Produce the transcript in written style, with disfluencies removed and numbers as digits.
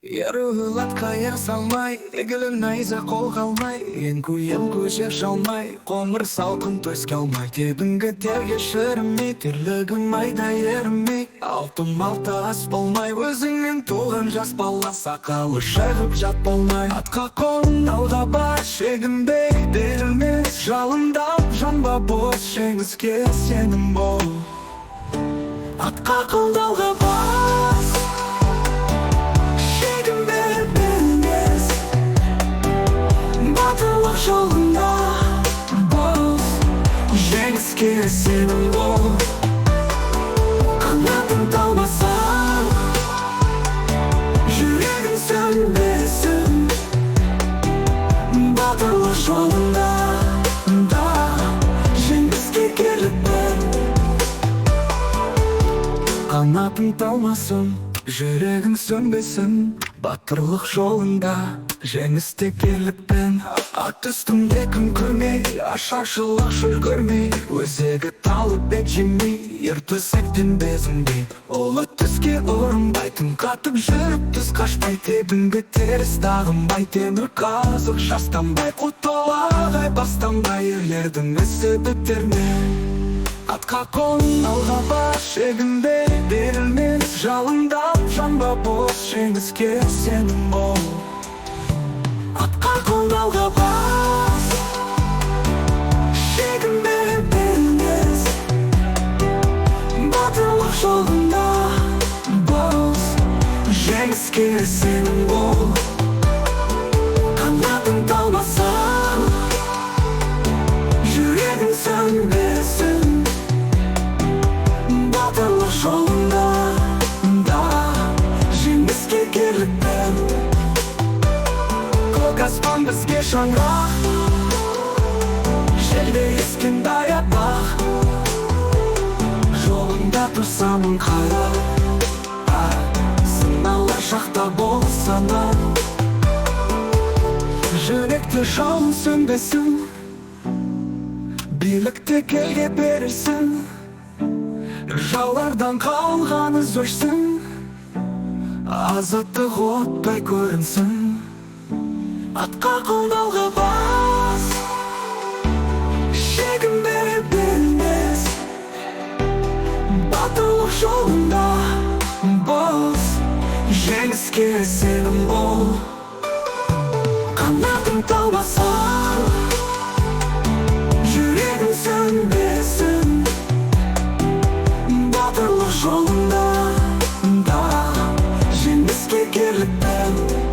Ярығы атқа ер салмай, егілін найза қолға алмай, ең көже жалмай, қоңыр салқын төске алмай, тебінгі терге шірімей, тірлігім айда ерімей, алтын малта ас болмай, өзіңнен туған жас бала сақалы шығып жат болмай. Атқа қолын алға бар, шегінбей, берілмес жалындап, жанба бос жеңіске сенім бол. Атқа қолдалға бас, жолында бол, жеңіске сенім бол. Қанатын талмасаң, жүрегің сөнбесін. Батырлық жолында жеңіске келіппін. Қанатын талмасын, жүрегің сөнбесін. Батырлық жолында жеңіске келіппін. Ат үстінде күн көрмей, ашаршылық жүргірмей, өзегі талып бет жемей, ер төсектен безінбей, олы түске ұрынбайтын қатып жүріп түс қашпай, тебінгі теріс тағынбай, темір қазық жастанбай, құтылағай бастанбай, ерлердің ісі біттермен. Атқа қолын алға бар, шегінбей, берілмес жалындап, жанба бос жеңіске сенім бол. Атқа қолын алға бас, шегінбей, берілмес, батырлық жолында бос, жеңіске сенім бол. Қанатын талмасаң, жүрегің сөнбесін. Батырлық жолында жеңіске келіппін. Көк аспан бізге шаңырақ, желде ескен даяпақ, жолында тұрсамын қарап, сынаулы шақта болса да, жүректе жалын сөнбесін, билікті келге берілсін. Жаулардан қалғаны өшсін, азаттық оттай көрінсін. Атқа қолдалға бас, шегінбей, берілмес, батырлық жолында бос, жеңіске сенім бол. Қанатын талмасаң, жүрегің сөнбесін. Батырлық жолында жеңіске келіппін.